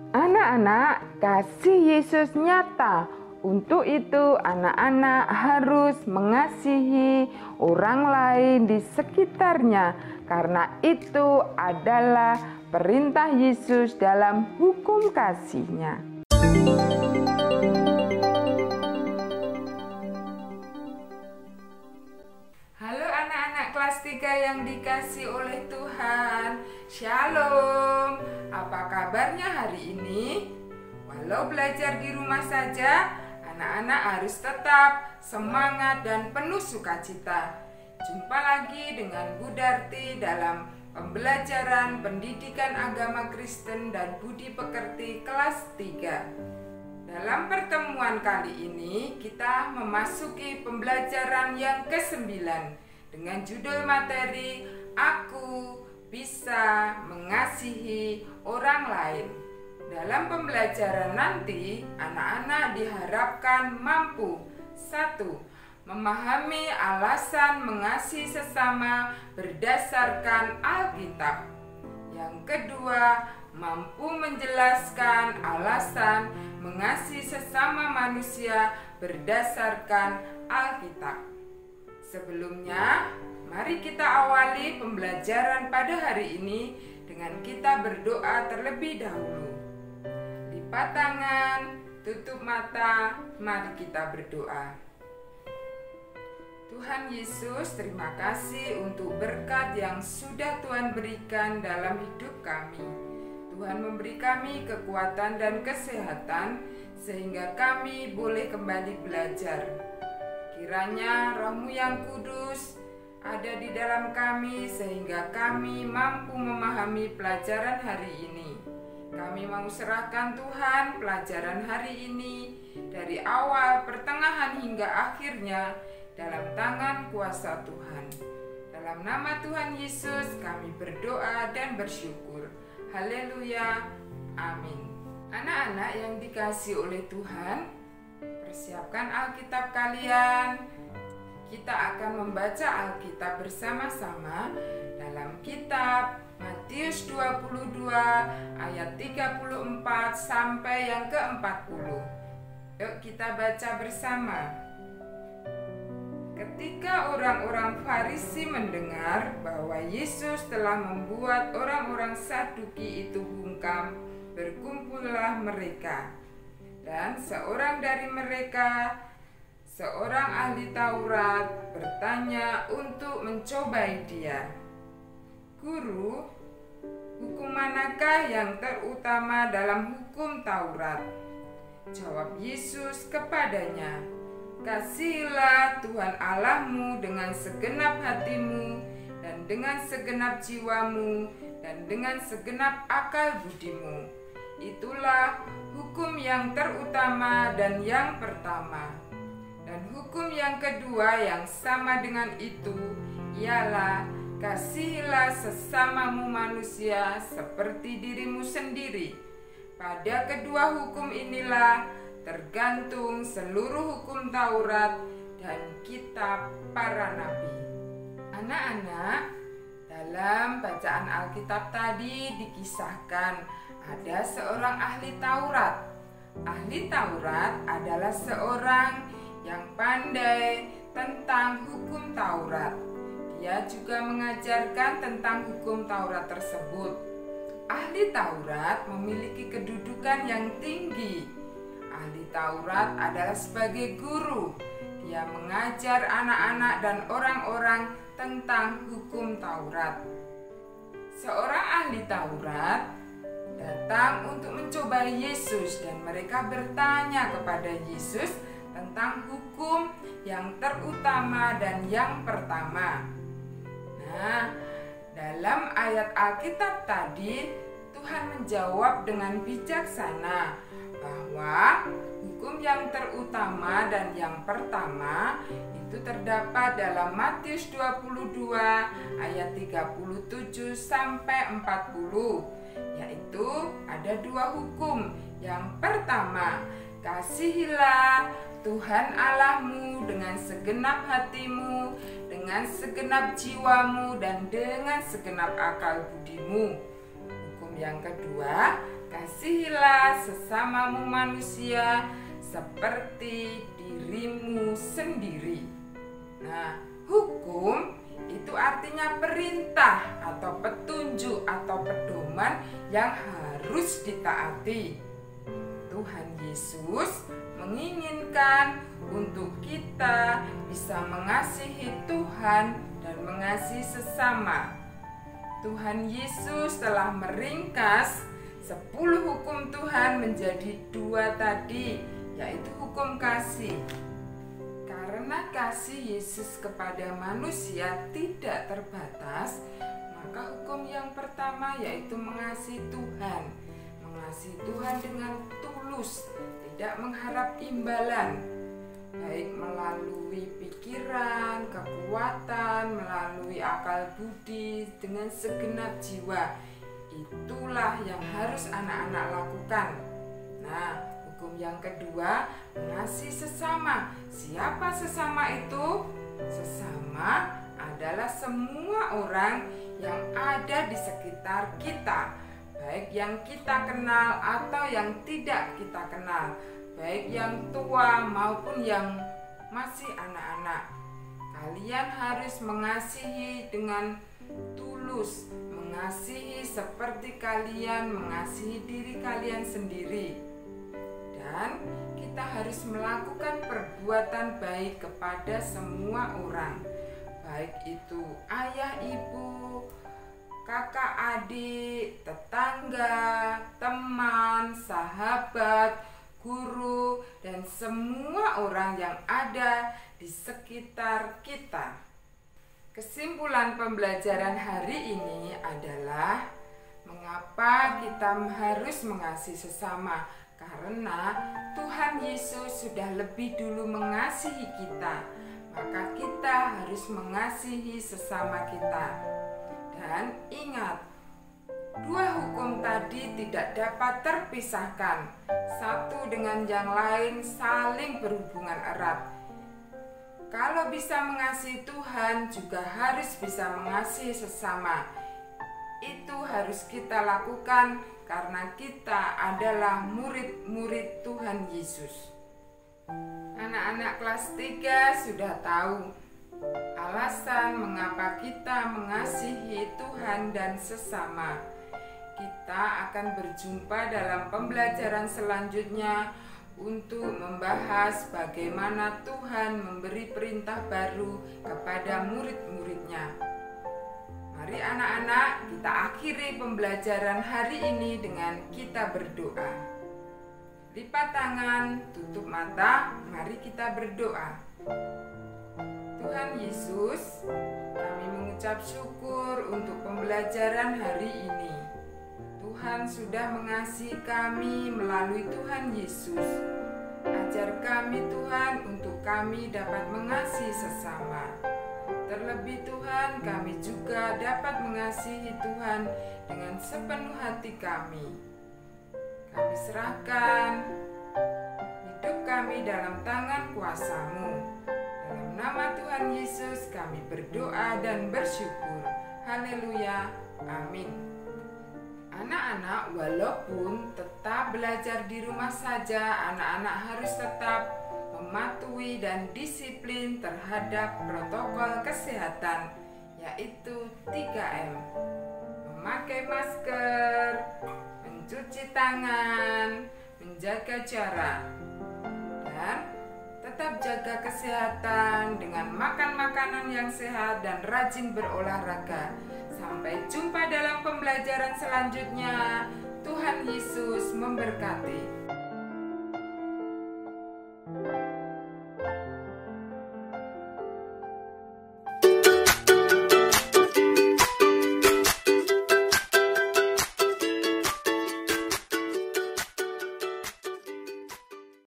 Anak-anak, kasih Yesus nyata. Untuk itu, anak-anak harus mengasihi orang lain di sekitarnya, karena itu adalah perintah Yesus dalam hukum kasih-Nya. Halo anak-anak kelas 3 yang dikasih oleh Tuhan. Shalom. Apa kabarnya hari ini? Walau belajar di rumah saja, anak-anak harus tetap semangat dan penuh sukacita. Jumpa lagi dengan Bu Darti dalam pembelajaran pendidikan agama Kristen dan budi pekerti kelas 3. Dalam pertemuan kali ini kita memasuki pembelajaran yang ke-9 dengan judul materi Aku Bisa Mengasihi Orang Lain. Dalam pembelajaran nanti, anak-anak diharapkan mampu 1. Memahami alasan mengasihi sesama berdasarkan Alkitab. Yang kedua, mampu menjelaskan alasan mengasihi sesama manusia berdasarkan Alkitab. Sebelumnya, mari kita awali pembelajaran pada hari ini dengan kita berdoa terlebih dahulu. Lipat tangan, tutup mata, mari kita berdoa. Tuhan Yesus, terima kasih untuk berkat yang sudah Tuhan berikan dalam hidup kami. Tuhan memberi kami kekuatan dan kesehatan sehingga kami boleh kembali belajar. Kiranya Roh-Mu yang kudus ada di dalam kami sehingga kami mampu memahami pelajaran hari ini. Kami mau serahkan Tuhan pelajaran hari ini dari awal, pertengahan hingga akhirnya dalam tangan kuasa Tuhan. Dalam nama Tuhan Yesus kami berdoa dan bersyukur. Haleluya, amin. Anak-anak yang dikasihi oleh Tuhan, persiapkan Alkitab kalian. Kita akan membaca Alkitab bersama-sama dalam kitab Matius 22 ayat 34 sampai yang ke-40. Yuk kita baca bersama. Ketika orang-orang Farisi mendengar bahwa Yesus telah membuat orang-orang Saduki itu bungkam, berkumpullah mereka. Dan seorang dari mereka, seorang ahli Taurat, bertanya untuk mencobai dia. Guru, hukum manakah yang terutama dalam hukum Taurat? Jawab Yesus kepadanya, kasihilah Tuhan Allahmu dengan segenap hatimu dan dengan segenap jiwamu dan dengan segenap akal budimu. Itulah hukum yang terutama dan yang pertama. Dan hukum yang kedua yang sama dengan itu ialah kasihilah sesamamu manusia seperti dirimu sendiri. Pada kedua hukum inilah tergantung seluruh hukum Taurat dan kitab para nabi. Anak-anak, dalam bacaan Alkitab tadi dikisahkan ada seorang ahli Taurat. Ahli Taurat adalah seorang yang pandai tentang hukum Taurat. Dia juga mengajarkan tentang hukum Taurat tersebut. Ahli Taurat memiliki kedudukan yang tinggi. Ahli Taurat adalah sebagai guru. Dia mengajar anak-anak dan orang-orang tentang hukum Taurat. Seorang ahli Taurat datang untuk mencobai Yesus dan mereka bertanya kepada Yesus tentang hukum yang terutama dan yang pertama. Nah, dalam ayat Alkitab tadi Tuhan menjawab dengan bijaksana bahwa hukum yang terutama dan yang pertama itu terdapat dalam Matius 22 ayat 37 sampai 40, yaitu ada dua hukum. Yang pertama, kasihilah Tuhan Allahmu dengan segenap hatimu, dengan segenap jiwamu, dan dengan segenap akal budimu. Hukum yang kedua, kasihilah Kasihilah sesamamu manusia seperti dirimu sendiri. Nah, hukum itu artinya perintah atau petunjuk atau pedoman yang harus ditaati. Tuhan Yesus menginginkan untuk kita bisa mengasihi Tuhan dan mengasihi sesama. Tuhan Yesus telah meringkas 10 hukum Tuhan menjadi 2 tadi, yaitu hukum kasih. Karena kasih Yesus kepada manusia tidak terbatas, maka hukum yang pertama yaitu mengasihi Tuhan. Mengasihi Tuhan dengan tulus, tidak mengharap imbalan, baik melalui pikiran, kekuatan, melalui akal budi, dengan segenap jiwa. Itulah yang harus anak-anak lakukan. Nah, hukum yang kedua, mengasihi sesama. Siapa sesama itu? Sesama adalah semua orang yang ada di sekitar kita, baik yang kita kenal atau yang tidak kita kenal, baik yang tua maupun yang masih anak-anak. Kalian harus mengasihi dengan tulus, mengasihi seperti kalian mengasihi diri kalian sendiri. Dan kita harus melakukan perbuatan baik kepada semua orang, baik itu ayah, ibu, kakak, adik, tetangga, teman, sahabat, guru, dan semua orang yang ada di sekitar kita. Kesimpulan pembelajaran hari ini adalah mengapa kita harus mengasihi sesama. Karena Tuhan Yesus sudah lebih dulu mengasihi kita, maka kita harus mengasihi sesama kita. Dan ingat, 2 hukum tadi tidak dapat terpisahkan. Satu dengan yang lain saling berhubungan erat. Kalau bisa mengasihi Tuhan, juga harus bisa mengasihi sesama. Itu harus kita lakukan karena kita adalah murid-murid Tuhan Yesus. Anak-anak kelas 3 sudah tahu alasan mengapa kita mengasihi Tuhan dan sesama. Kita akan berjumpa dalam pembelajaran selanjutnya untuk membahas bagaimana Tuhan memberi perintah baru kepada murid-muridnya. Mari anak-anak, kita akhiri pembelajaran hari ini dengan kita berdoa. Lipat tangan, tutup mata, mari kita berdoa. Tuhan Yesus, kami mengucap syukur untuk pembelajaran hari ini. Tuhan sudah mengasihi kami melalui Tuhan Yesus. Ajar kami Tuhan untuk kami dapat mengasihi sesama. Terlebih Tuhan, kami juga dapat mengasihi Tuhan dengan sepenuh hati kami. Kami serahkan hidup kami dalam tangan kuasa-Mu. Dalam nama Tuhan Yesus kami berdoa dan bersyukur. Haleluya. Amin. Anak-anak, walaupun tetap belajar di rumah saja, anak-anak harus tetap mematuhi dan disiplin terhadap protokol kesehatan, yaitu 3M. Memakai masker, mencuci tangan, menjaga jarak, dan tetap jaga kesehatan dengan makan makanan yang sehat dan rajin berolahraga. Sampai jumpa dalam pembelajaran selanjutnya. Tuhan Yesus memberkati.